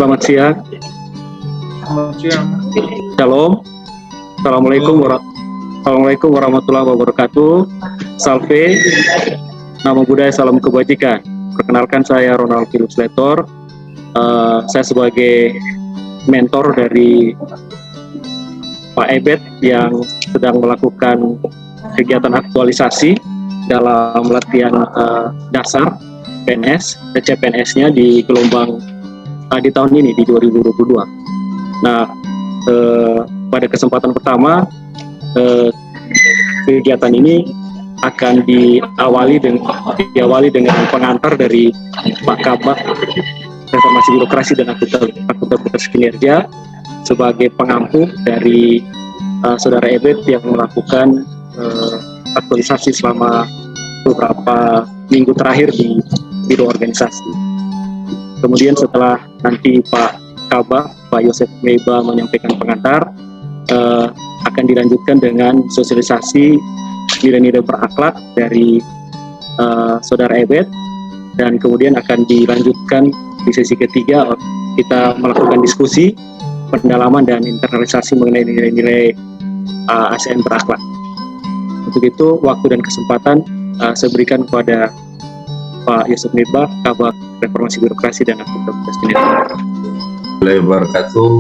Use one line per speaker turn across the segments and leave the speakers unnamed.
Selamat siang.
Selamat siang.
Shalom. Assalamualaikum warahmatullahi wabarakatuh. Salve. Namo Buddhaya, salam kebajikan. Perkenalkan, saya Ronald Ilustrator. Saya sebagai mentor dari Pak Ebet yang sedang melakukan kegiatan aktualisasi dalam latihan dasar PNS, CPNS-nya di gelombang di tahun ini, di 2022. Nah, pada kesempatan pertama, kegiatan ini akan diawali dengan pengantar dari Pak Kabak Reformasi Birokrasi dan Akuntabilitas Kinerja sebagai pengampu dari Saudara Ebet yang melakukan aktualisasi selama beberapa minggu terakhir di biro organisasi. Kemudian setelah nanti Pak Kabak, Pak Yosef Meiba menyampaikan pengantar, akan dilanjutkan dengan sosialisasi nilai-nilai berakhlak dari Saudara Ebet, dan kemudian akan dilanjutkan di sesi ketiga, kita melakukan diskusi, pendalaman dan internalisasi mengenai nilai-nilai ASN berakhlak. Untuk itu, waktu dan kesempatan saya berikan kepada Pak Yosef Meiba, Kabak Reformasi Birokrasi dan Akuntabilitas Kinerja.
Wabarakatuh.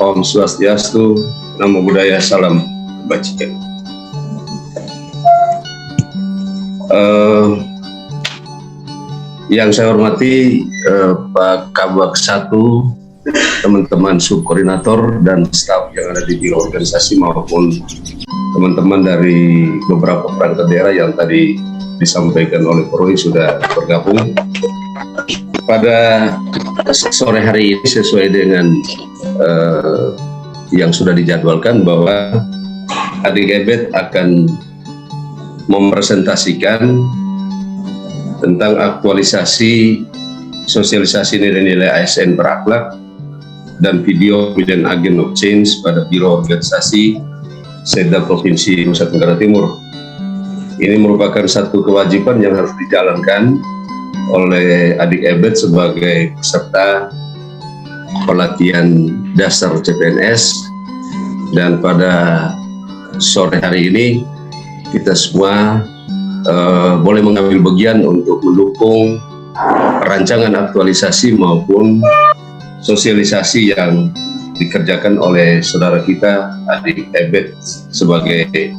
Om Swastiastu, Namo Buddhaya, salam kebajikan. Yang saya hormati Pak Kabak 1, teman-teman subkoordinator dan staf yang ada di biro organisasi maupun teman-teman dari beberapa perangkat daerah yang tadi disampaikan oleh Proy sudah bergabung. Pada sore hari ini sesuai dengan yang sudah dijadwalkan bahwa Adik Ebet akan mempresentasikan tentang aktualisasi sosialisasi nilai-nilai ASN berakhlak dan video Hidden Agent of Change pada biro organisasi Setda Provinsi Nusa Tenggara Timur. Ini merupakan satu kewajiban yang harus dijalankan oleh Adik Ebet sebagai peserta pelatihan dasar CPNS, dan pada sore hari ini kita semua boleh mengambil bagian untuk mendukung rancangan aktualisasi maupun sosialisasi yang dikerjakan oleh saudara kita Adik Ebet sebagai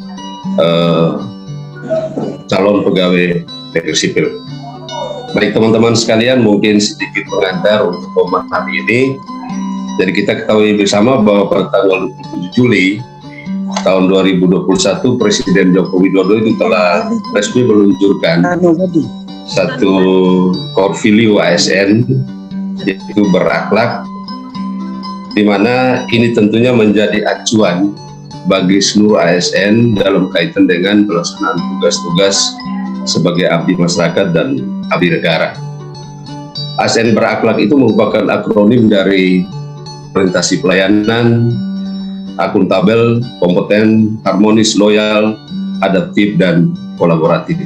calon pegawai negeri sipil. Baik teman-teman sekalian, mungkin sedikit pengantar untuk pemahaman ini. Jadi kita ketahui bersama bahwa pada tanggal 27 Juli tahun 2021 Presiden Joko Widodo itu telah resmi meluncurkan satu core value ASN, yaitu berakhlak, di mana ini tentunya menjadi acuan bagi seluruh ASN dalam kaitan dengan pelaksanaan tugas-tugas sebagai abdi masyarakat dan abdi negara. ASN berakhlak itu merupakan akronim dari orientasi pelayanan, akuntabel, kompeten, harmonis, loyal, adaptif, dan kolaboratif.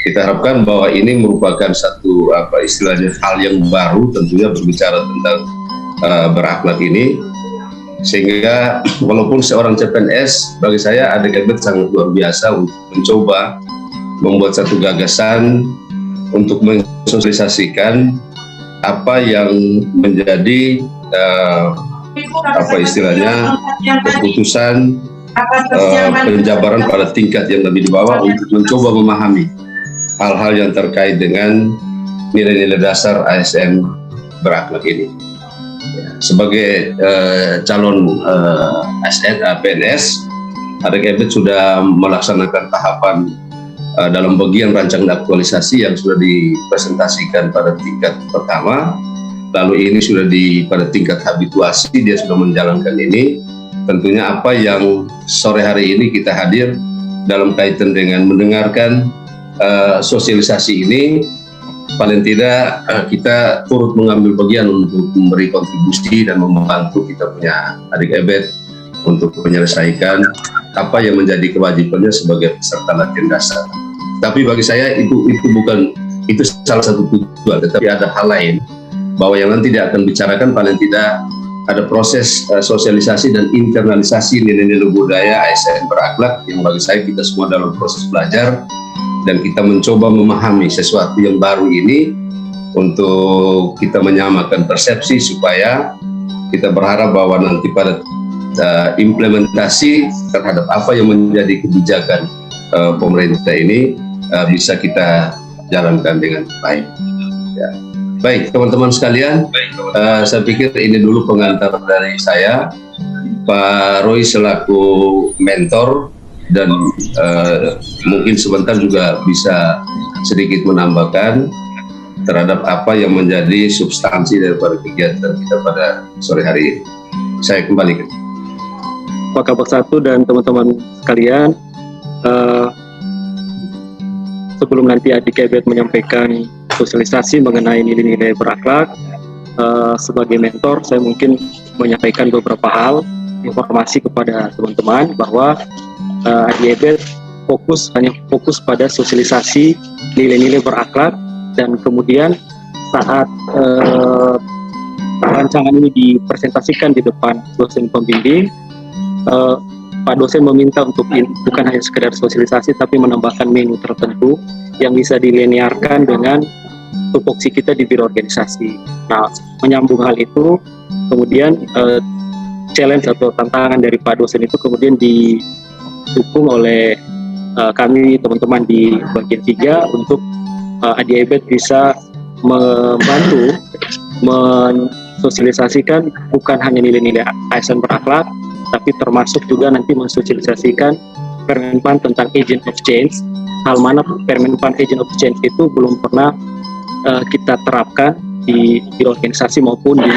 Kita harapkan bahwa ini merupakan satu hal yang baru tentunya berbicara tentang berakhlak ini, sehingga walaupun seorang CPNS, bagi saya Adik Ebet sangat luar biasa untuk mencoba membuat satu gagasan untuk mensosialisasikan apa yang menjadi keputusan penjabaran pada tingkat yang lebih di bawah untuk mencoba memahami hal-hal yang terkait dengan nilai-nilai dasar ASN berakhlak ini. Sebagai calon ASN PNS, Adik Ebet sudah melaksanakan tahapan dalam bagian rancangan aktualisasi yang sudah dipresentasikan pada tingkat pertama. Lalu ini sudah pada tingkat habituasi, dia sudah menjalankan ini. Tentunya apa yang sore hari ini kita hadir dalam kaitan dengan mendengarkan sosialisasi ini, paling tidak kita turut mengambil bagian untuk memberi kontribusi dan membantu kita punya Adik Ebet untuk menyelesaikan apa yang menjadi kewajibannya sebagai peserta latihan dasar. Tapi bagi saya itu salah satu tujuan, tetapi ada hal lain bahwa yang nanti dia akan bicarakan paling tidak ada proses sosialisasi dan internalisasi nilai-nilai budaya ASN berakhlak yang bagi saya kita semua dalam proses belajar dan kita mencoba memahami sesuatu yang baru ini untuk kita menyamakan persepsi supaya kita berharap bahwa nanti pada implementasi terhadap apa yang menjadi kebijakan pemerintah ini bisa kita jalankan dengan baik. Ya. Baik teman-teman sekalian, saya pikir ini dulu pengantar dari saya. Pak Roy selaku mentor dan mungkin sebentar juga bisa sedikit menambahkan terhadap apa yang menjadi substansi daripada kegiatan kita pada sore hari ini. Saya kembalikan.
Pak Kabak 1 dan teman-teman sekalian, sebelum nanti Adik Ebet menyampaikan sosialisasi mengenai nilai-nilai berakhlak, sebagai mentor saya mungkin menyampaikan beberapa hal informasi kepada teman-teman bahwa Adik Ebet hanya fokus pada sosialisasi nilai-nilai berakhlak, dan kemudian saat rancangan ini dipresentasikan di depan dosen pembimbing, Pak dosen meminta untuk bukan hanya sekedar sosialisasi tapi menambahkan menu tertentu yang bisa dilinearkan dengan tupoksi kita di biro organisasi. Nah, menyambung hal itu, kemudian challenge atau tantangan dari Pak dosen itu kemudian didukung oleh kami teman-teman di bagian 3 untuk Adik Ebet bisa membantu mensosialisasikan bukan hanya nilai-nilai ASN berakhlak, tapi termasuk juga nanti mensosialisasikan Permenpan tentang Agent of Change. Hal mana Permenpan Agent of Change itu belum pernah kita terapkan di organisasi maupun di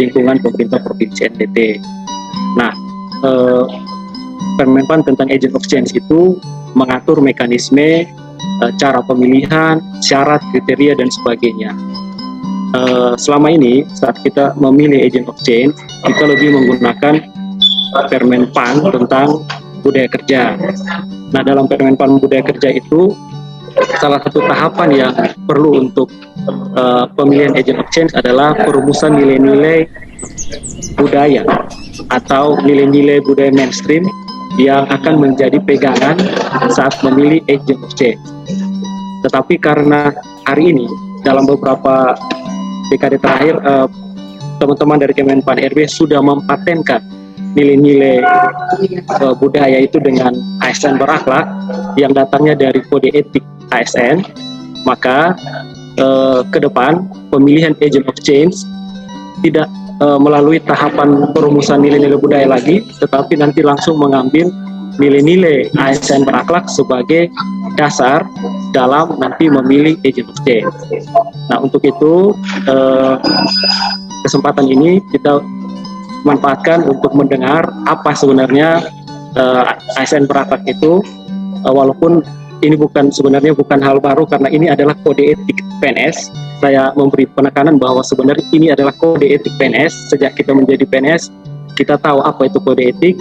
lingkungan pemerintah Provinsi NTT. Nah, Permenpan tentang Agent of Change itu mengatur mekanisme, cara pemilihan, syarat, kriteria, dan sebagainya. Selama ini saat kita memilih Agent of Change, kita lebih menggunakan Permenpan tentang budaya kerja. Nah, dalam Permenpan budaya kerja itu salah satu tahapan yang perlu untuk pemilihan Agent of Change adalah perumusan nilai-nilai budaya atau nilai-nilai budaya mainstream yang akan menjadi pegangan saat memilih Agent of Change. Tetapi karena hari ini dalam beberapa dekade terakhir teman-teman dari Kemenpan RB sudah mempatenkan nilai-nilai budaya itu dengan ASN berakhlak yang datangnya dari kode etik ASN, maka ke depan pemilihan Agent of Change tidak melalui tahapan perumusan nilai-nilai budaya lagi, tetapi nanti langsung mengambil nilai-nilai ASN berakhlak sebagai dasar dalam nanti memilih Agent of Change. Nah, untuk itu kesempatan ini kita manfaatkan untuk mendengar apa sebenarnya ASN berakhlak itu, walaupun ini sebenarnya bukan hal baru karena ini adalah kode etik PNS. Saya memberi penekanan bahwa sebenarnya ini adalah kode etik PNS. Sejak kita menjadi PNS, kita tahu apa itu kode etik,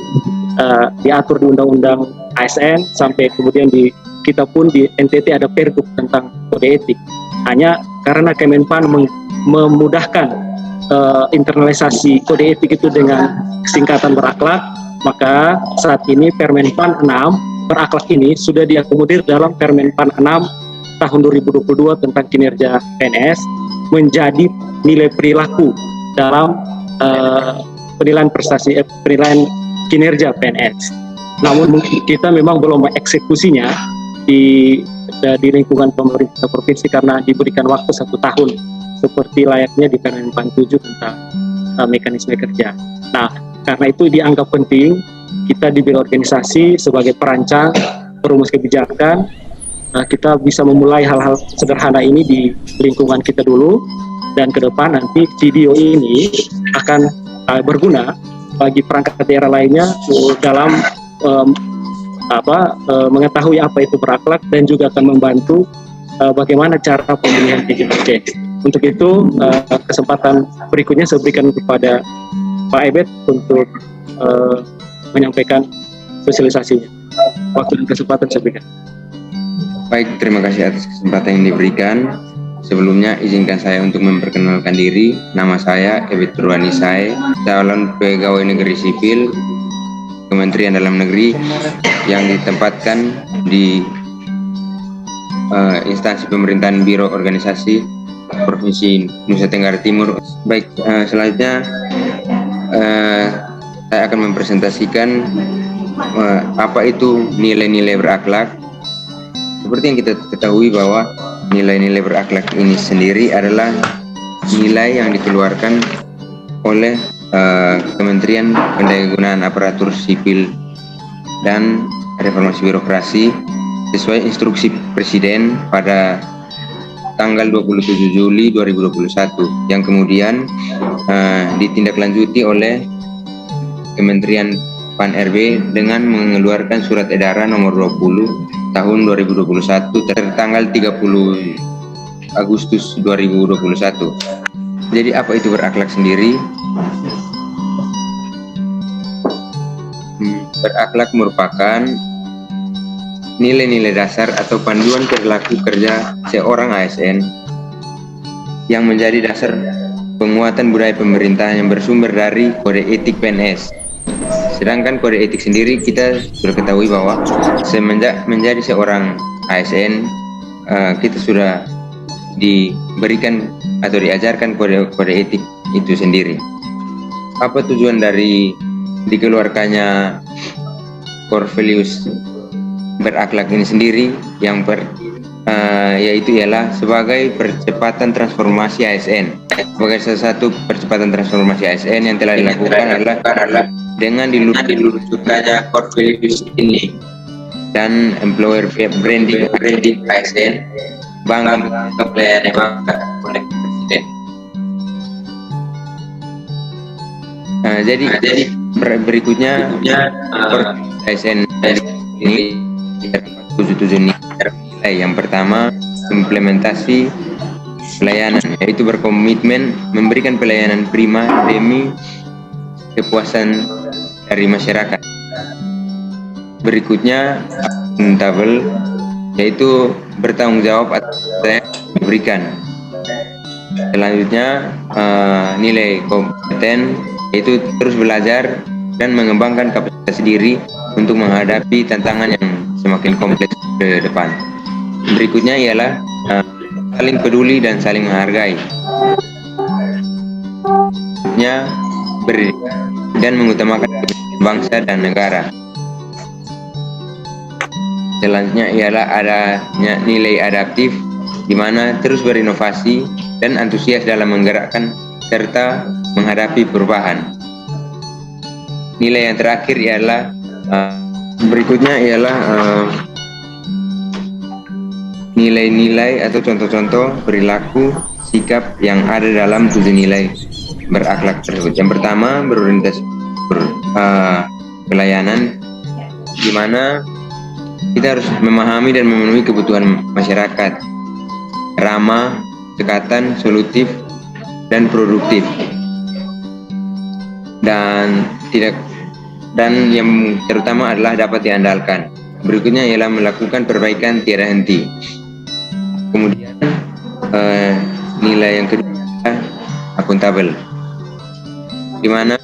diatur di Undang-Undang ASN, sampai kemudian kita pun di NTT ada Pergub tentang kode etik. Hanya karena Kemenpan memudahkan internalisasi kode etik itu dengan singkatan berakhlak, maka saat ini Permenpan 6 berakhlak ini sudah diakomodir dalam Permenpan 6 tahun 2022 tentang kinerja PNS menjadi nilai perilaku dalam penilaian prestasi penilaian kinerja PNS. Namun kita memang belum mengeksekusinya di lingkungan pemerintah provinsi karena diberikan waktu 1 tahun seperti layaknya di Permenpan 7 tentang mekanisme kerja. Nah, karena itu dianggap penting kita di biro organisasi sebagai perancang perumus kebijakan, kita bisa memulai hal-hal sederhana ini di lingkungan kita dulu, dan ke depan nanti video ini akan berguna bagi perangkat daerah lainnya dalam mengetahui apa itu berakhlak dan juga akan membantu bagaimana cara pemilihan Agent of Change. Untuk itu kesempatan berikutnya saya berikan kepada Pak Ebet untuk menyampaikan sosialisasinya. Waktu dan kesempatan saya berikan.
Baik, terima kasih atas kesempatan yang diberikan. Sebelumnya izinkan saya untuk memperkenalkan diri. Nama saya Ebit Purwanisai, calon pegawai negeri sipil Kementerian Dalam Negeri yang ditempatkan di instansi pemerintahan Biro Organisasi Provinsi Nusa Tenggara Timur. Baik, selanjutnya saya akan mempresentasikan apa itu nilai-nilai berakhlak. Seperti yang kita ketahui bahwa nilai-nilai berakhlak ini sendiri adalah nilai yang dikeluarkan oleh Kementerian Pendayagunaan Aparatur Sipil dan Reformasi Birokrasi sesuai instruksi Presiden pada tanggal 27 Juli 2021 yang kemudian ditindaklanjuti oleh Kementerian Pan-RB dengan mengeluarkan surat edaran nomor 20 tahun 2021 tertanggal 30 Agustus 2021. Jadi apa itu berakhlak sendiri? Berakhlak merupakan nilai-nilai dasar atau panduan perilaku kerja seorang ASN yang menjadi dasar penguatan budaya pemerintahan yang bersumber dari kode etik PNS. Sedangkan kode etik sendiri kita sudah ketahui bahwa semenjak menjadi seorang ASN kita sudah diberikan atau diajarkan kode etik itu sendiri. Apa tujuan dari dikeluarkannya core values berakhlak ini sendiri? Yaitu ialah sebagai percepatan transformasi ASN. Sebagai salah satu percepatan transformasi ASN yang telah dilakukan adalah dengan diluncurkannya core values ini dan employer branding ASN bangun pelayanan oleh Presiden. Jadi berikutnya ASN ini tujuh nilai. Yang pertama, implementasi pelayanan, yaitu berkomitmen memberikan pelayanan prima demi kepuasan dari masyarakat. Berikutnya, akuntabel, yaitu bertanggung jawab atas yang diberikan. Selanjutnya, nilai kompeten, yaitu terus belajar dan mengembangkan kapasitas diri untuk menghadapi tantangan yang semakin kompleks ke depan. Berikutnya ialah saling peduli dan saling menghargai. Dan mengutamakan bangsa dan negara. Selanjutnya ialah adanya nilai adaptif, di mana terus berinovasi dan antusias dalam menggerakkan serta menghadapi perubahan. Nilai yang terakhir ialah nilai-nilai atau contoh-contoh perilaku sikap yang ada dalam 7 nilai berakhlak tersebut. Yang pertama, berorientasi pelayanan, di mana kita harus memahami dan memenuhi kebutuhan masyarakat, ramah, dekatan, solutif, dan produktif, dan yang terutama adalah dapat diandalkan. Berikutnya ialah melakukan perbaikan tiada henti. Kemudian nilai yang kedua adalah akuntabel, di mana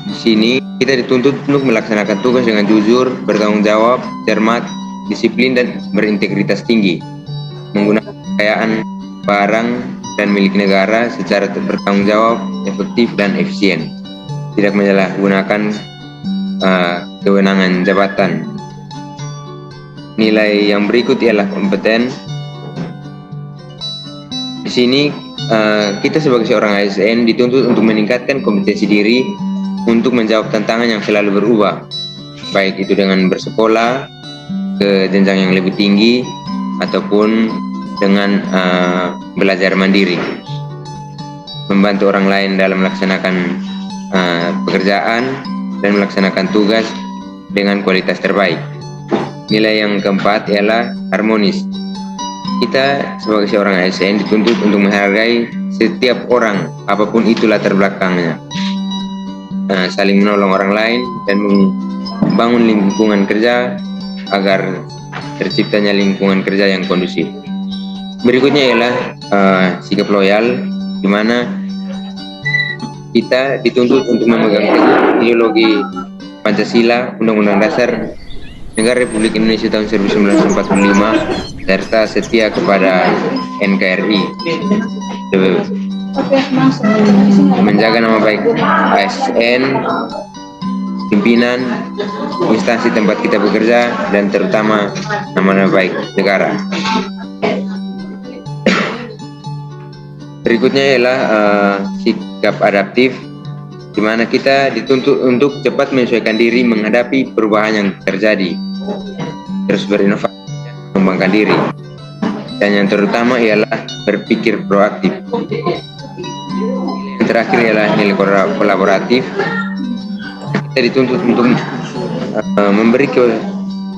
di sini kita dituntut untuk melaksanakan tugas dengan jujur, bertanggung jawab, cermat, disiplin, dan berintegritas tinggi, menggunakan kekayaan barang dan milik negara secara bertanggung jawab, efektif, dan efisien, tidak menyalahgunakan kewenangan jabatan. Nilai yang berikut ialah kompeten. Di sini kita sebagai seorang ASN dituntut untuk meningkatkan kompetensi diri untuk menjawab tantangan yang selalu berubah, baik itu dengan bersekolah ke jenjang yang lebih tinggi ataupun dengan belajar mandiri, membantu orang lain dalam melaksanakan pekerjaan dan melaksanakan tugas dengan kualitas terbaik. Nilai yang keempat ialah harmonis. Kita sebagai seorang ASN dituntut untuk menghargai setiap orang, apapun itu latar belakangnya, saling menolong orang lain, dan membangun lingkungan kerja agar terciptanya lingkungan kerja yang kondusif. Berikutnya ialah sikap loyal, di mana kita dituntut untuk memegang teguh ideologi Pancasila, Undang-Undang Dasar Negara Republik Indonesia tahun 1945, serta setia kepada NKRI, menjaga nama baik ASN, pimpinan, instansi tempat kita bekerja, dan terutama nama baik negara. Berikutnya ialah sikap adaptif, di mana kita dituntut untuk cepat menyesuaikan diri menghadapi perubahan yang terjadi, terus berinovasi dan mengembangkan diri, dan yang terutama ialah berpikir proaktif. Yang terakhir ialah nilai kolaboratif. Kita dituntut untuk memberi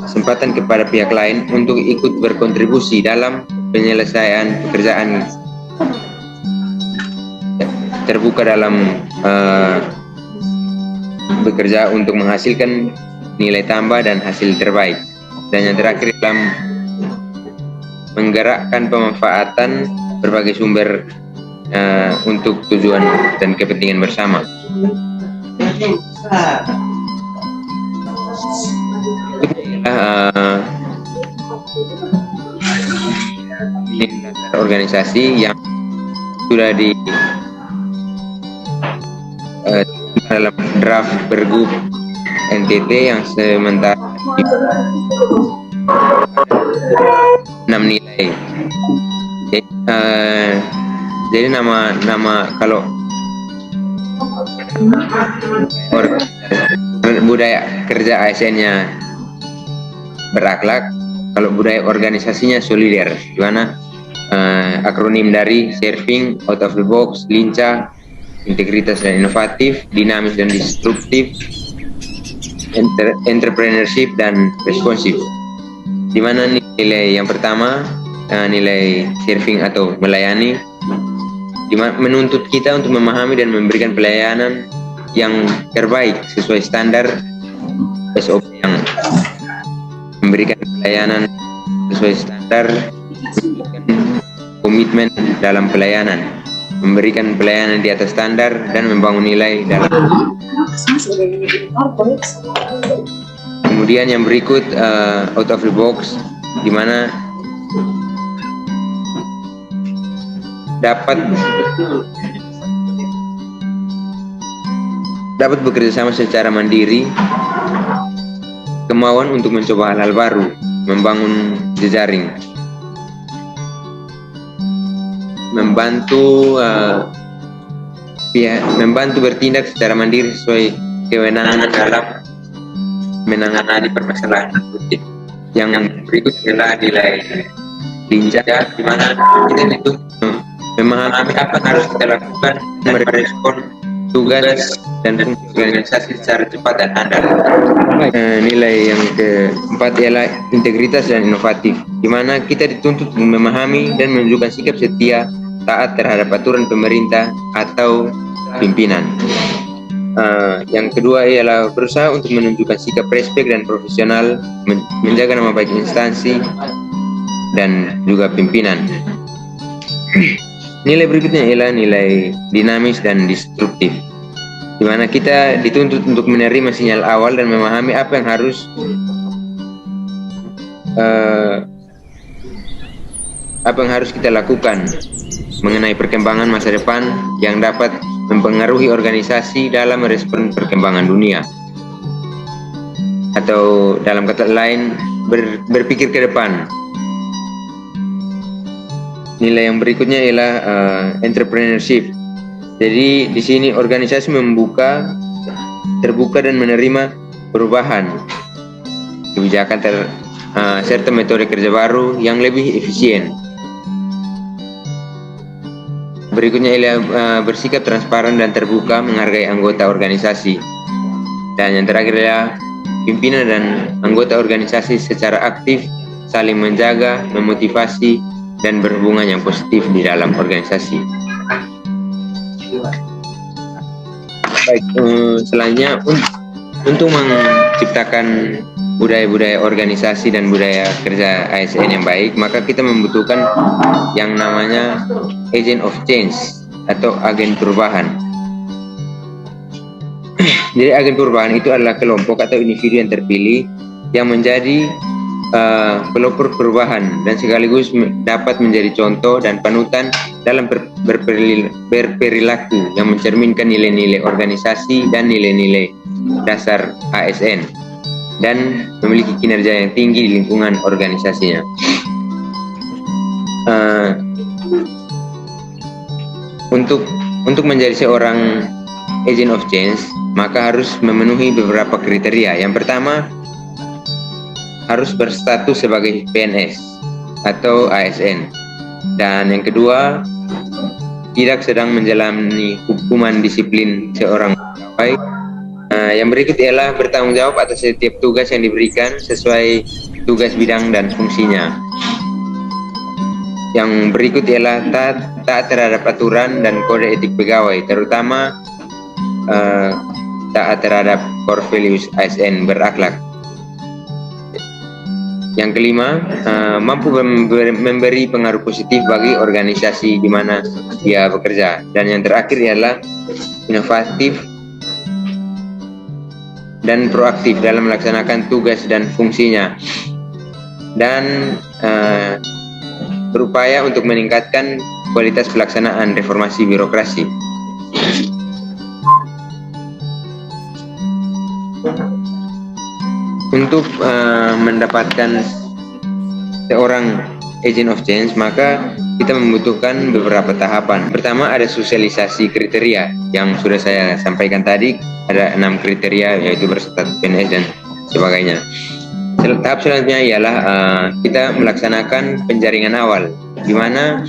kesempatan kepada pihak lain untuk ikut berkontribusi dalam penyelesaian pekerjaan, terbuka dalam bekerja untuk menghasilkan nilai tambah dan hasil terbaik. Dan yang terakhir dalam menggerakkan pemanfaatan berbagai sumber untuk tujuan dan kepentingan bersama. Organisasi yang sudah di dalam draft Pergub NTT yang sementara 6 nilai. Jadi nama kalau budaya kerja ASN-nya berakhlak, kalau budaya organisasinya solider, di mana akronim dari serving, out of the box, lincah, integritas dan inovatif, dinamis dan disruptif, entrepreneurship dan responsif. Di mana nilai yang pertama, nilai serving atau melayani, menuntut kita untuk memahami dan memberikan pelayanan yang terbaik sesuai standar SOP, yang memberikan pelayanan sesuai standar, komitmen dalam pelayanan, memberikan pelayanan di atas standar, dan membangun nilai dalam. Kemudian yang berikut out of the box, di mana dapat bekerja sama secara mandiri, kemauan untuk mencoba hal-hal baru, membangun jejaring, membantu bertindak secara mandiri sesuai kewenangan dalam menangani permasalahan politik. Yang berikut adalah nilai lincah, di mana kita itu memahami apa yang harus kita lakukan dan merespon tugas dan fungsi organisasi secara cepat dan handal. Nilai yang keempat ialah integritas dan inovatif, di mana kita dituntut memahami dan menunjukkan sikap setia taat terhadap aturan pemerintah atau pimpinan. Yang kedua ialah berusaha untuk menunjukkan sikap respek dan profesional, menjaga nama baik instansi dan juga pimpinan. Nilai berikutnya ialah nilai dinamis dan disruptif, di mana kita dituntut untuk menerima sinyal awal dan memahami apa yang harus kita lakukan mengenai perkembangan masa depan yang dapat mempengaruhi organisasi dalam merespon perkembangan dunia. Atau dalam kata lain, berpikir ke depan. Nilai yang berikutnya ialah entrepreneurship. Jadi di sini organisasi terbuka dan menerima perubahan, kebijakan serta metode kerja baru yang lebih efisien. Berikutnya ialah bersikap transparan dan terbuka, menghargai anggota organisasi. Dan yang terakhir adalah pimpinan dan anggota organisasi secara aktif saling menjaga, memotivasi, dan berhubungan yang positif di dalam organisasi. Baik, selanjutnya untuk menciptakan budaya-budaya organisasi dan budaya kerja ASN yang baik, maka kita membutuhkan yang namanya agent of change atau agen perubahan. Jadi agen perubahan itu adalah kelompok atau individu yang terpilih yang menjadi pelopor perubahan dan sekaligus dapat menjadi contoh dan panutan dalam berperilaku yang mencerminkan nilai-nilai organisasi dan nilai-nilai dasar ASN dan memiliki kinerja yang tinggi di lingkungan organisasinya. Untuk menjadi seorang agent of change, maka harus memenuhi beberapa kriteria. Yang pertama, harus berstatus sebagai PNS atau ASN. Dan yang kedua, tidak sedang menjalani hukuman disiplin seorang pegawai. Yang berikut ialah bertanggung jawab atas setiap tugas yang diberikan sesuai tugas bidang dan fungsinya. Yang berikut ialah taat terhadap aturan dan kode etik pegawai, terutama taat terhadap core values ASN berakhlak. Yang kelima, mampu memberi pengaruh positif bagi organisasi di mana dia bekerja. Dan yang terakhir ialah inovatif dan proaktif dalam melaksanakan tugas dan fungsinya. Dan berupaya untuk meningkatkan kualitas pelaksanaan reformasi birokrasi. Untuk mendapatkan seorang agent of change, maka kita membutuhkan beberapa tahapan. Pertama, ada sosialisasi kriteria yang sudah saya sampaikan tadi. Ada 6 kriteria, yaitu berstatus PNS dan sebagainya. Tahap selanjutnya ialah kita melaksanakan penjaringan awal, di mana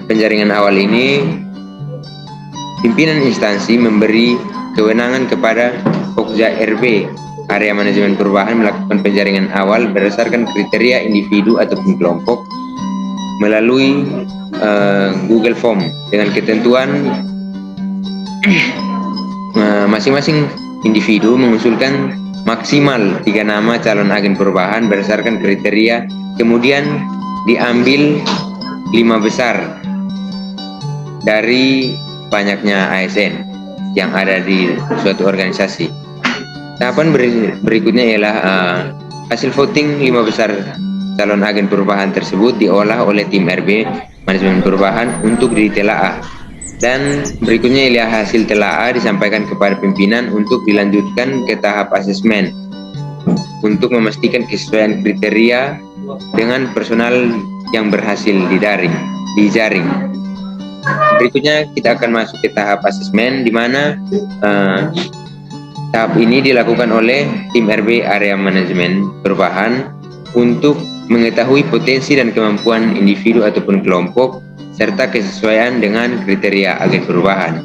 penjaringan awal ini pimpinan instansi memberi kewenangan kepada Pokja RB, Area Manajemen Perubahan, melakukan penjaringan awal berdasarkan kriteria individu ataupun kelompok melalui Google Form dengan ketentuan masing-masing individu mengusulkan maksimal 3 nama calon agen perubahan berdasarkan kriteria, kemudian diambil 5 besar dari banyaknya ASN yang ada di suatu organisasi. Tahapan berikutnya ialah hasil voting 5 besar calon agen perubahan tersebut diolah oleh tim RB Manajemen Perubahan untuk ditelaah. Dan berikutnya ialah hasil telaah disampaikan kepada pimpinan untuk dilanjutkan ke tahap asesmen untuk memastikan kesesuaian kriteria dengan personal yang berhasil dijaring. Berikutnya kita akan masuk ke tahap asesmen, di mana tahap ini dilakukan oleh tim RB Area Manajemen Perubahan untuk mengetahui potensi dan kemampuan individu ataupun kelompok serta kesesuaian dengan kriteria agen perubahan.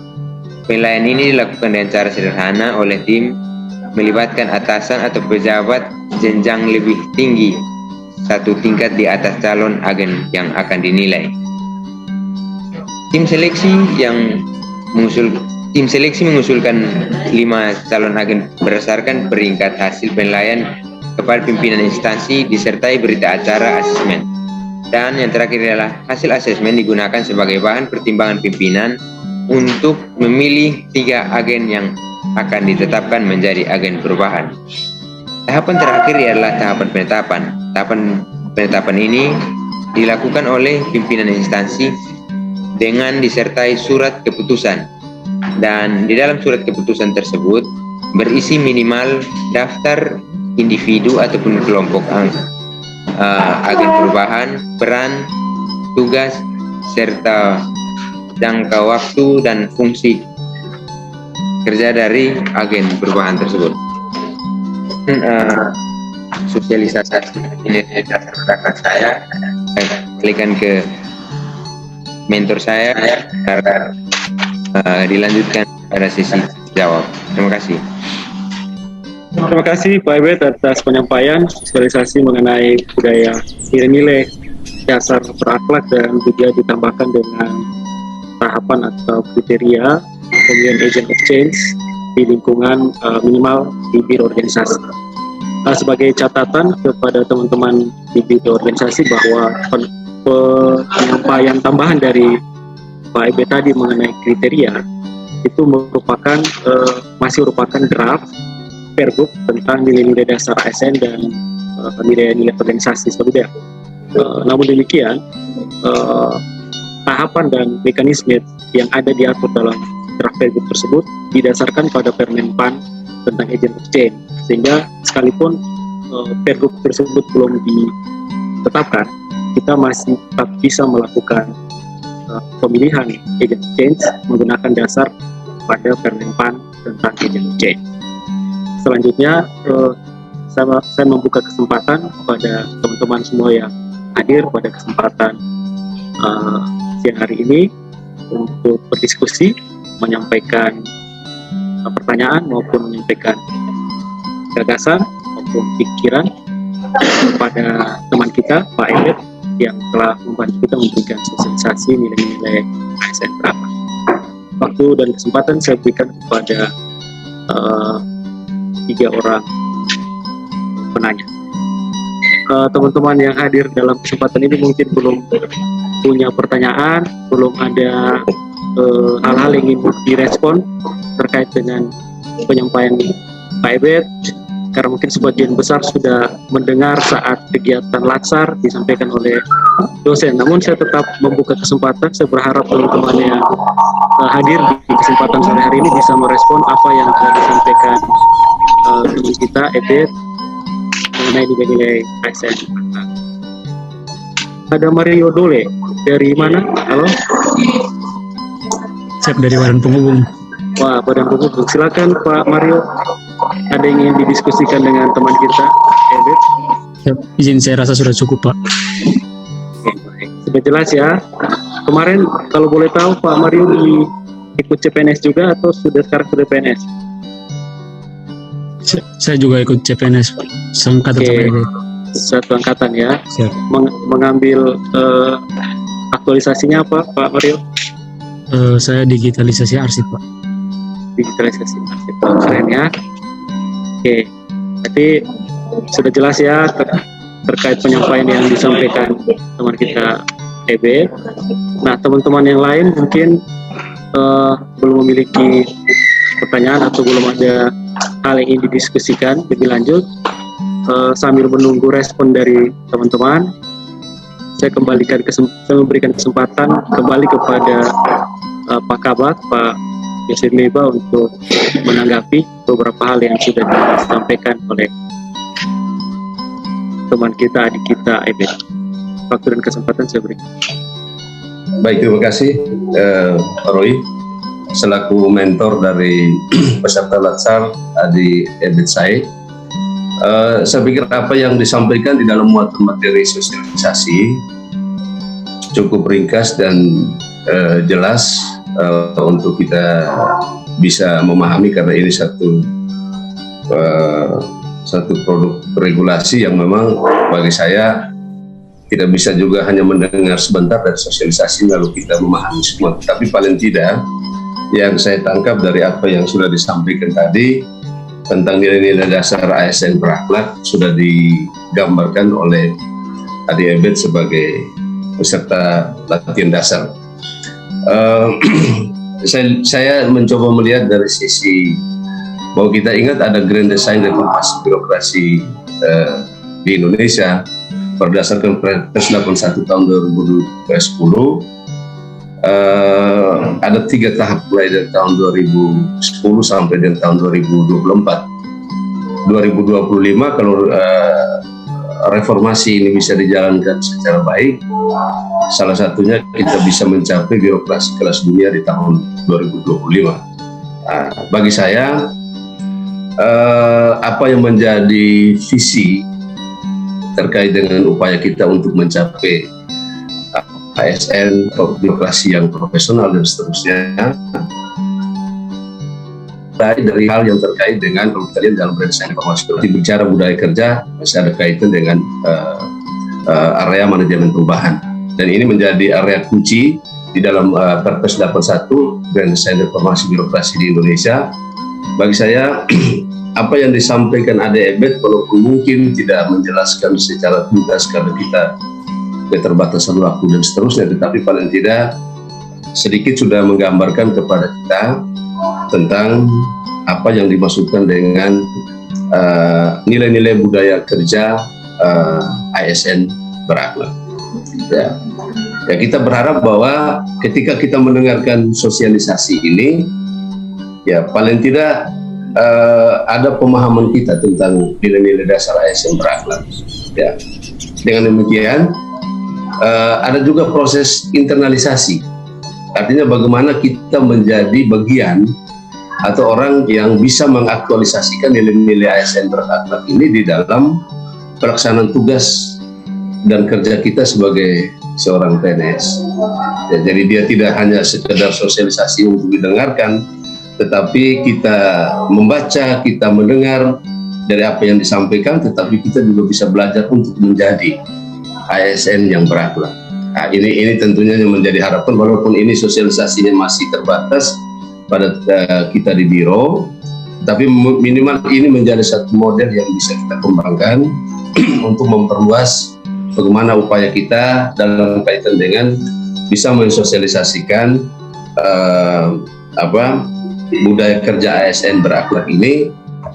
Penilaian ini dilakukan dengan cara sederhana oleh tim melibatkan atasan atau pejabat jenjang lebih tinggi 1 tingkat di atas calon agen yang akan dinilai. Tim seleksi mengusulkan 5 calon agen berdasarkan peringkat hasil penilaian kepada pimpinan instansi disertai berita acara asesmen. Dan yang terakhir adalah hasil asesmen digunakan sebagai bahan pertimbangan pimpinan untuk memilih 3 agen yang akan ditetapkan menjadi agen perubahan. Tahapan terakhir adalah tahapan penetapan. Tahapan penetapan ini dilakukan oleh pimpinan instansi dengan disertai surat keputusan. Dan di dalam surat keputusan tersebut berisi minimal daftar individu ataupun kelompok agen perubahan, peran, tugas, serta jangka waktu dan fungsi kerja dari agen perubahan tersebut. Sosialisasi ini dasar belakang saya kalikan ke mentor saya agar dilanjutkan pada sesi jawab. Terima kasih.
Terima kasih Pak Ebet atas penyampaian sosialisasi mengenai budaya nilai-nilai dasar berakhlak dan juga ditambahkan dengan tahapan atau kriteria pemilihan agent of change di lingkungan minimal di biro organisasi. Sebagai catatan kepada teman-teman di biro organisasi bahwa penyampaian tambahan dari Pak Ebe tadi mengenai kriteria itu merupakan masih merupakan draft Pergub tentang nilai-nilai dasar ASN dan nilai-nilai organisasi seperti itu. Namun demikian, tahapan dan mekanisme yang ada diatur dalam draft Pergub tersebut didasarkan pada Permenpan tentang agent of change, sehingga sekalipun Pergub tersebut belum ditetapkan, kita masih tetap bisa melakukan pemilihan agent of change menggunakan dasar pada Permenpan tentang agent of change. Selanjutnya, saya membuka kesempatan kepada teman-teman semua yang hadir pada kesempatan siang hari ini untuk berdiskusi, menyampaikan pertanyaan maupun menyampaikan gagasan maupun pikiran kepada teman kita Pak Ebet yang telah membantu kita memberikan sosialisasi nilai-nilai ASN berapa. Waktu dan kesempatan saya berikan kepada 3 orang penanya. Teman-teman yang hadir dalam kesempatan ini mungkin belum punya pertanyaan, belum ada hal-hal yang ingin direspon terkait dengan penyampaian Pak Ebet, karena mungkin sebagian besar sudah mendengar saat kegiatan latsar disampaikan oleh dosen. Namun saya tetap membuka kesempatan, saya berharap teman-teman yang hadir di kesempatan sore hari ini bisa merespon apa yang telah disampaikan teman kita Ebet mengenai nilai-nilai ASN. Ada Mario Dole dari mana? Halo?
Siap, dari Badan Penghubung.
Wah, Badan Penghubung. Silakan Pak Mario. Ada yang ingin didiskusikan dengan teman kita, Ebet?
Siap, izin saya rasa sudah cukup, Pak.
Oke, baik. Sudah jelas ya. Kemarin kalau boleh tahu Pak Mario ikut CPNS juga atau sekarang sudah PNS?
Saya juga ikut CPNS, Pak. Seangkatan
Oke.
sama ini.
Satu angkatan ya.
Siap.
Mengambil aktualisasinya apa Pak Mario?
Saya digitalisasi arsip, Pak.
Digitalisasi arsip. Keren ya. Oke, jadi sudah jelas ya terkait penyampaian yang disampaikan teman kita EB. Nah, teman-teman yang lain mungkin belum memiliki pertanyaan atau belum ada hal yang ingin didiskusikan lebih lanjut. Sambil menunggu respon dari teman-teman, saya memberikan kesempatan kembali kepada Pak Kabak, Pak Yosir Leba untuk menanggapi beberapa hal yang sudah disampaikan oleh teman kita, adik kita, Ebet. Waktu dan kesempatan saya berikan.
Baik, terima kasih Pak Roy, selaku mentor dari peserta latsar Adi Ebet Said. Saya pikir apa yang disampaikan di dalam muatan materi sosialisasi cukup ringkas dan jelas untuk kita bisa memahami, karena ini satu produk regulasi yang memang bagi saya tidak bisa juga hanya mendengar sebentar dari sosialisasi lalu kita memahami semua. Tapi paling tidak yang saya tangkap dari apa yang sudah disampaikan tadi tentang nilai-nilai dasar ASN berakhlak sudah digambarkan oleh Adi Ebet sebagai peserta latihan dasar. Saya mencoba melihat dari sisi bahwa kita ingat ada Grand Design Reformasi Birokrasi di Indonesia berdasarkan Perpres 81 tahun 2010. Ada 3 tahap mulai dari tahun 2010 sampai dengan tahun 2024. 2025 kalau reformasi ini bisa dijalankan secara baik, salah satunya kita bisa mencapai birokrasi kelas dunia di tahun 2025. Bagi saya, apa yang menjadi visi terkait dengan upaya kita untuk mencapai ASN, birokrasi yang profesional dan seterusnya, dari hal yang terkait dengan, kalau kita lihat dalam desain informasi bicara budaya kerja masih ada kaitan dengan area manajemen perubahan, dan ini menjadi area kunci di dalam Perpres 81 dan desain reformasi birokrasi di Indonesia, bagi saya apa yang disampaikan Ade Ebet walaupun mungkin tidak menjelaskan secara tuntas karena kita keterbatasan waktu dan seterusnya, tetapi paling tidak sedikit sudah menggambarkan kepada kita tentang apa yang dimaksudkan dengan nilai-nilai budaya kerja ASN berakhlak. Ya. Ya, kita berharap bahwa ketika kita mendengarkan sosialisasi ini, ya paling tidak ada pemahaman kita tentang nilai-nilai dasar ASN berakhlak. Ya. Dengan demikian, ada juga proses internalisasi. Artinya bagaimana kita menjadi bagian atau orang yang bisa mengaktualisasikan nilai-nilai ASN berakhlak ini di dalam pelaksanaan tugas dan kerja kita sebagai seorang PNS. Ya, jadi dia tidak hanya sekedar sosialisasi untuk didengarkan, tetapi kita membaca, kita mendengar dari apa yang disampaikan, tetapi kita juga bisa belajar untuk menjadi ASN yang berakhlak. Nah, ini tentunya yang menjadi harapan, walaupun ini sosialisasinya masih terbatas pada kita di biro, tapi minimal ini menjadi satu model yang bisa kita kembangkan untuk memperluas bagaimana upaya kita dalam kaitan dengan bisa mensosialisasikan budaya kerja ASN berakhlak ini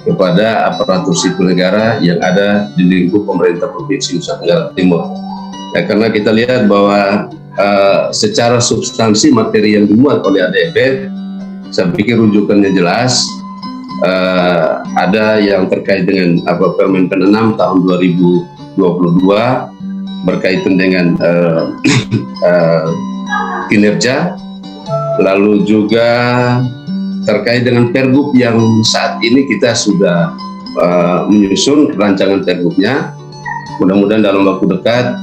kepada aparatur sipil negara yang ada di lingkup pemerintah Provinsi Nusa Tenggara Timur. Ya, karena kita lihat bahwa secara substansi materi yang dimuat oleh ADB, saya pikir rujukannya jelas. Ada yang terkait dengan Permenpan 6 tahun 2022 berkaitan dengan kinerja, lalu juga terkait dengan pergub yang saat ini kita sudah menyusun rancangan pergubnya. Mudah-mudahan dalam waktu dekat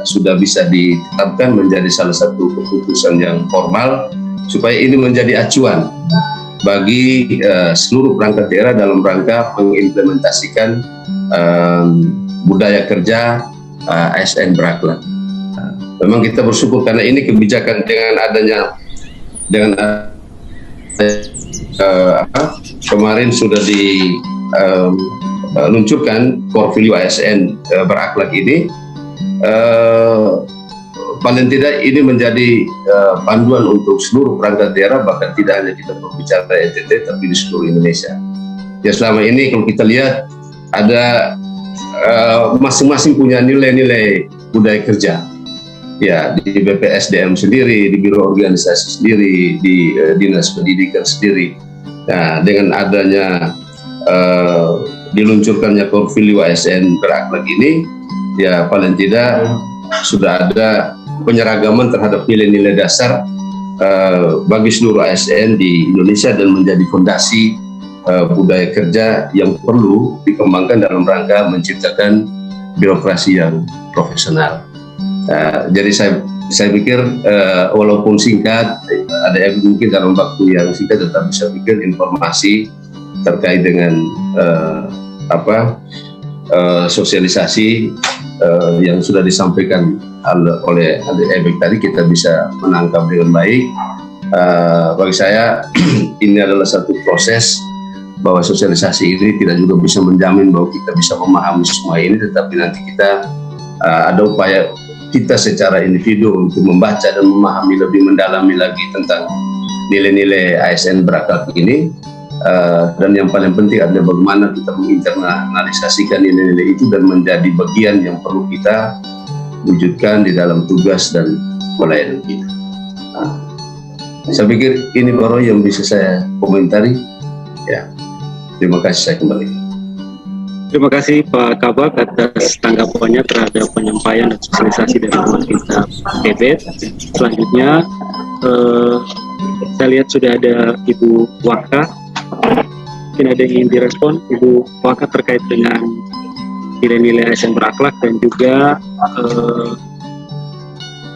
sudah bisa ditetapkan menjadi salah satu keputusan yang formal supaya ini menjadi acuan bagi seluruh perangkat daerah dalam rangka mengimplementasikan budaya kerja ASN berakhlak. Memang kita bersyukur karena ini kebijakan dengan kemarin sudah diluncurkan core value ASN berakhlak ini, paling tidak ini menjadi panduan untuk seluruh perangkat daerah, bahkan tidak hanya kita berbicara NTT tapi di seluruh Indonesia. Ya, selama ini kalau kita lihat ada masing-masing punya nilai-nilai budaya kerja. Ya, di BPSDM sendiri, di Biro Organisasi sendiri, di Dinas Pendidikan sendiri. Nah, dengan adanya diluncurkannya core value ASN berakhlak ini, ya paling tidak sudah ada penyeragaman terhadap nilai-nilai dasar bagi seluruh ASN di Indonesia dan menjadi fondasi budaya kerja yang perlu dikembangkan dalam rangka menciptakan birokrasi yang profesional. Jadi saya pikir walaupun singkat, ada yang mungkin dalam waktu yang singkat, tetapi saya pikir informasi terkait dengan sosialisasi yang sudah disampaikan oleh Ebek tadi kita bisa menangkap dengan baik. Bagi saya ini adalah satu proses bahwa sosialisasi ini tidak juga bisa menjamin bahwa kita bisa memahami semua ini, tetapi nanti kita ada upaya kita secara individu untuk membaca dan memahami lebih mendalami lagi tentang nilai-nilai ASN berakhlak ini, dan yang paling penting adalah bagaimana kita menginternalisasikan nilai-nilai itu dan menjadi bagian yang perlu kita wujudkan di dalam tugas dan pelayanan kita. Saya pikir ini baru yang bisa saya komentari. Ya, terima kasih, saya kembali.
Terima kasih Pak Kabak atas tanggapannya terhadap penyampaian dan sosialisasi dari teman kita Ebet. Selanjutnya saya lihat sudah ada Ibu Waka. Mungkin ada yang ingin direspon Ibu Waka terkait dengan nilai-nilai ASN berakhlak dan juga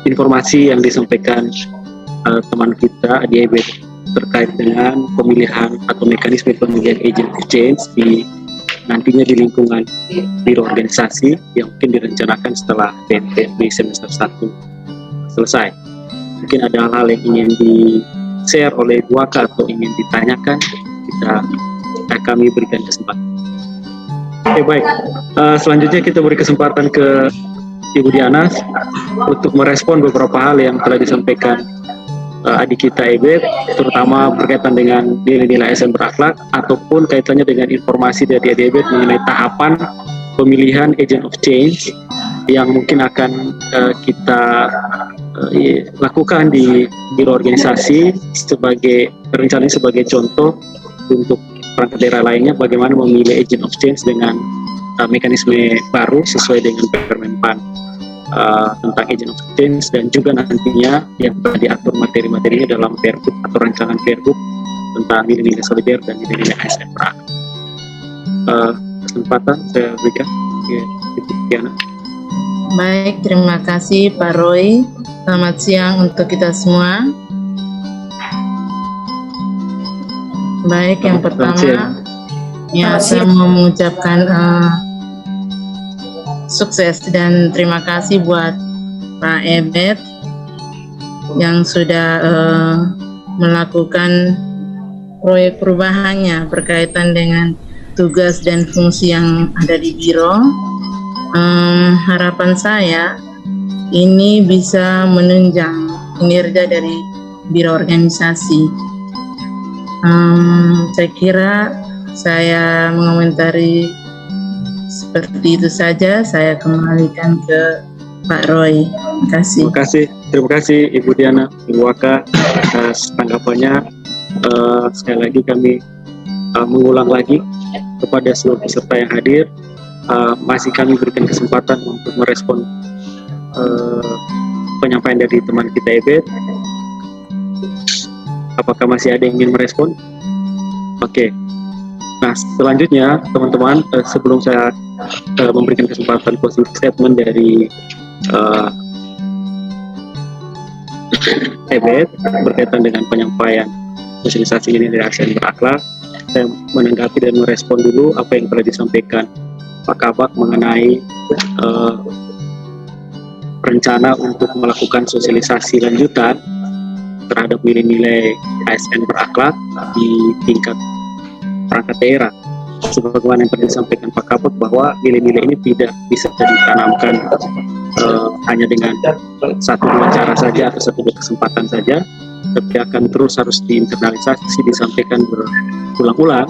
informasi yang disampaikan teman kita Adi Ebet terkait dengan pemilihan atau mekanisme pemilihan agent exchange nantinya di lingkungan biro organisasi yang mungkin direncanakan setelah BNPB semester 1 selesai. Mungkin ada hal-hal yang ingin di-share oleh Ibu Waka atau ingin ditanyakan, kita kami berikan kesempatan. Oke, baik. Selanjutnya kita beri kesempatan ke Ibu Diana untuk merespon beberapa hal yang telah disampaikan adik kita Ebet, terutama berkaitan dengan nilai-nilai ASN berakhlak ataupun kaitannya dengan informasi dari adik Ebet mengenai tahapan pemilihan agent of change yang mungkin akan kita lakukan di biro organisasi sebagai rencananya sebagai contoh untuk perangkat daerah lainnya bagaimana memilih agent of change dengan mekanisme baru sesuai dengan Permenpan tentang agent of change, dan juga nantinya yang telah diatur materi-materinya dalam Pergub atau rancangan Pergub tentang nilai-nilai solider dan nilai-nilai ASN berakhlak. Kesempatan saya berikan ke Ibu Diana.
Baik, terima kasih Pak Roy. Selamat siang untuk kita semua. Baik, yang pertama ya saya mau mengucapkan sukses dan terima kasih buat Pak Ebet yang sudah melakukan proyek perubahannya berkaitan dengan tugas dan fungsi yang ada di biro. Harapan saya ini bisa menunjang kinerja dari biro organisasi. Saya kira saya mengomentari seperti itu saja. Saya kembalikan ke Pak Roy. Terima kasih.
Terima kasih Ibu Diana, Ibu Waka atas tanggapannya. Sekali lagi kami mengulang lagi kepada seluruh peserta yang hadir, masih kami berikan kesempatan untuk merespon penyampaian dari teman kita Ebet. Apakah masih ada yang ingin merespon? Oke. Nah, selanjutnya teman-teman, sebelum saya memberikan kesempatan closing statement dari Ebet berkaitan dengan penyampaian sosialisasi ini dari ASN berakhlak, saya menanggapi dan merespon dulu apa yang telah disampaikan Pak Kabak mengenai rencana untuk melakukan sosialisasi lanjutan terhadap nilai-nilai ASN berakhlak di tingkat perangkat daerah. Sebagaimana yang tadi disampaikan Pak Kabak bahwa nilai-nilai ini tidak bisa ditanamkan hanya dengan satu dua cara saja atau satu dua kesempatan saja, tapi akan terus harus diinternalisasi, disampaikan berulang-ulang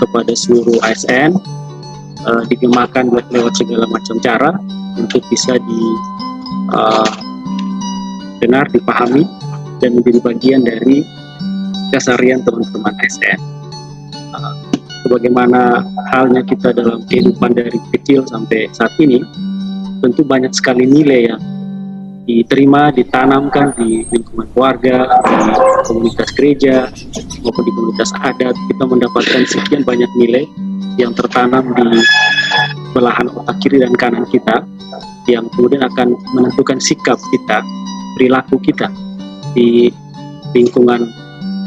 kepada seluruh ASN, digemakan lewat segala macam cara untuk bisa didengar, dipahami, dan menjadi bagian dari keseharian teman-teman ASN. Sebagaimana halnya kita dalam kehidupan dari kecil sampai saat ini, tentu banyak sekali nilai yang diterima, ditanamkan di lingkungan keluarga, di komunitas gereja, maupun di komunitas adat. Kita mendapatkan sekian banyak nilai yang tertanam di belahan otak kiri dan kanan kita, yang kemudian akan menentukan sikap kita, perilaku kita di lingkungan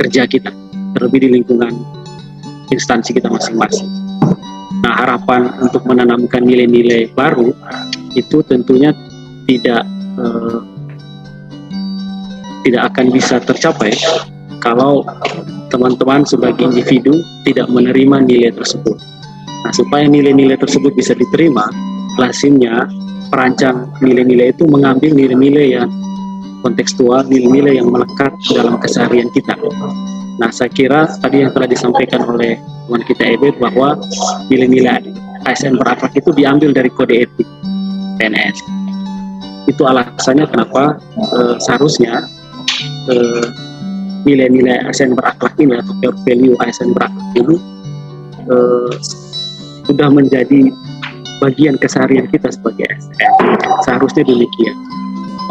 kerja kita, terlebih di lingkungan instansi kita masing-masing. Nah, harapan untuk menanamkan nilai-nilai baru itu tentunya tidak akan bisa tercapai kalau teman-teman sebagai individu tidak menerima nilai tersebut. Nah, supaya nilai-nilai tersebut bisa diterima, lazimnya perancang nilai-nilai itu mengambil nilai-nilai yang kontekstual, nilai-nilai yang melekat dalam keseharian kita. Nah, saya kira tadi yang telah disampaikan oleh teman kita Ebet bahwa nilai-nilai ASN berakhlak itu diambil dari kode etik PNS. Itu alasannya kenapa seharusnya nilai-nilai ASN berakhlak ini atau core value ASN berakhlak ini sudah menjadi bagian keseharian kita sebagai ASN. Seharusnya demikian.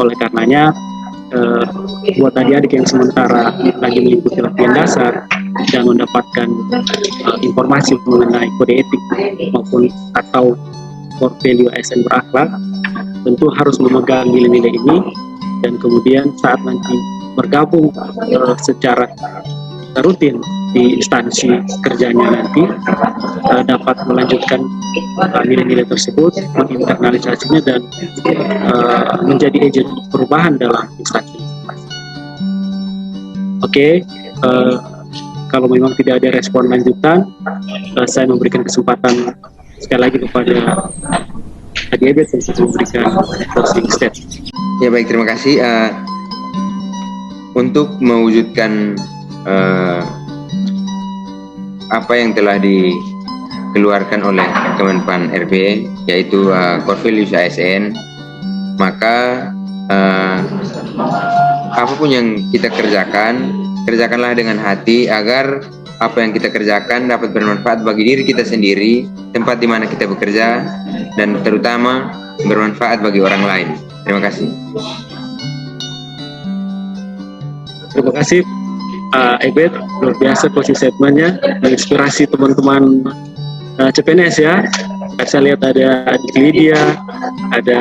Oleh karenanya, buat adik-adik yang sementara lagi mengikuti latihan dasar dan mendapatkan informasi mengenai kode etik maupun atau core value ASN berakhlak, tentu harus memegang nilai-nilai ini, dan kemudian saat nanti bergabung secara rutin di instansi kerjanya nanti dapat melanjutkan nilai-nilai tersebut, menginternalisasinya dan menjadi agen perubahan dalam instansi. Oke, kalau memang tidak ada respon lanjutan, saya memberikan kesempatan sekali lagi kepada Adi Ebet untuk memberikan closing statement.
Ya baik, terima kasih. Untuk mewujudkan apa yang telah dikeluarkan oleh Kemenpan RB, yaitu core values ASN, maka apapun yang kita kerjakan, kerjakanlah dengan hati agar apa yang kita kerjakan dapat bermanfaat bagi diri kita sendiri, tempat di mana kita bekerja, dan terutama bermanfaat bagi orang lain. Terima kasih.
Terima kasih Ebet, luar biasa closing statement-nya, menginspirasi teman-teman CPNS ya. Saya lihat ada Adik Lydia, ada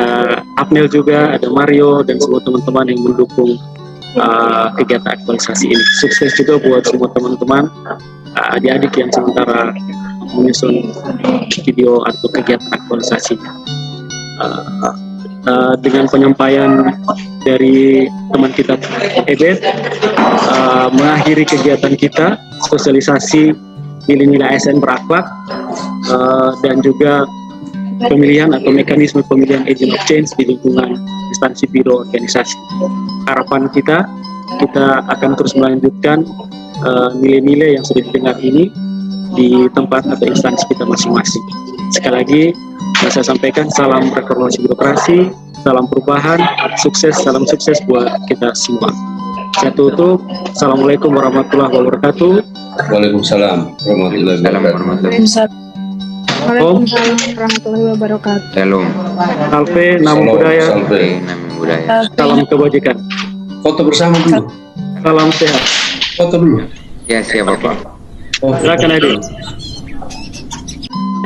Abnel juga, ada Mario, dan semua teman-teman yang mendukung kegiatan aktualisasi ini. Sukses juga buat semua teman-teman adik-adik yang sementara menyusun video atau kegiatan aktualisasi. Dengan penyampaian dari teman kita Ebet, mengakhiri kegiatan kita sosialisasi nilai-nilai ASN berakhlak, dan juga pemilihan atau mekanisme pemilihan agent of change di lingkungan instansi biro organisasi. Harapan kita akan terus melanjutkan nilai-nilai yang sudah didengar ini di tempat atau instansi kita masing-masing. Sekali lagi saya sampaikan salam reformasi birokrasi, salam perubahan, salam sukses buat kita semua. Saya tutup. Assalamualaikum warahmatullahi wabarakatuh.
Waalaikumsalam warahmatullahi wabarakatuh.
Waalaikumsalam warahmatullahi wabarakatuh.
Shalom.
Salve, nama budaya,
Salve.
Nama budaya.
salam kebajikan,
Foto bersama dulu.
salam sehat.
Foto dulu.
Ya, siap Bapak.
Silakan Adi.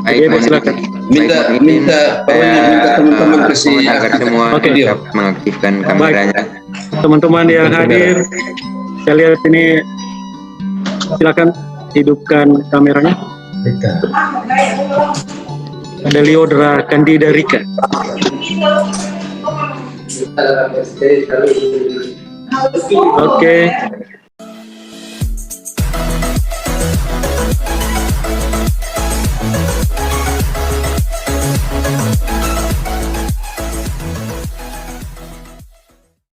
Baik,
Ebet, silakan.
Minta teman-teman kasih
agar semua
Oke.
dapat mengaktifkan kameranya.
Teman-teman yang hadir, saya lihat ini, silakan hidupkan kameranya. Ada Liodra Candida Rika. Oke.